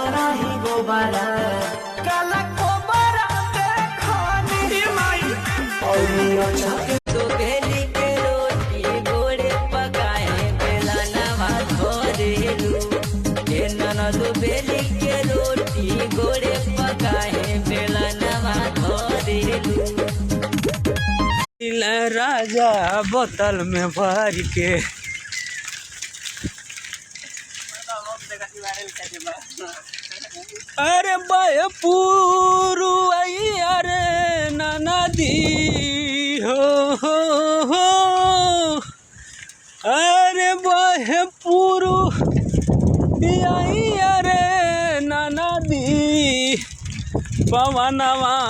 कराही गोबारा काला कोबारा देखनी माई और चाके तो बेली के रोटी गोड़े पकाए बेला नवा धोरेलू ये ननद बेली के रोटी गोड़े पकाए बेला नवा धोरेलू। राजा बोतल में भर के अरे बाय पूरू आई अरे नाना दी हो अरे बाय पूरू आई अरे नाना दी पवनवा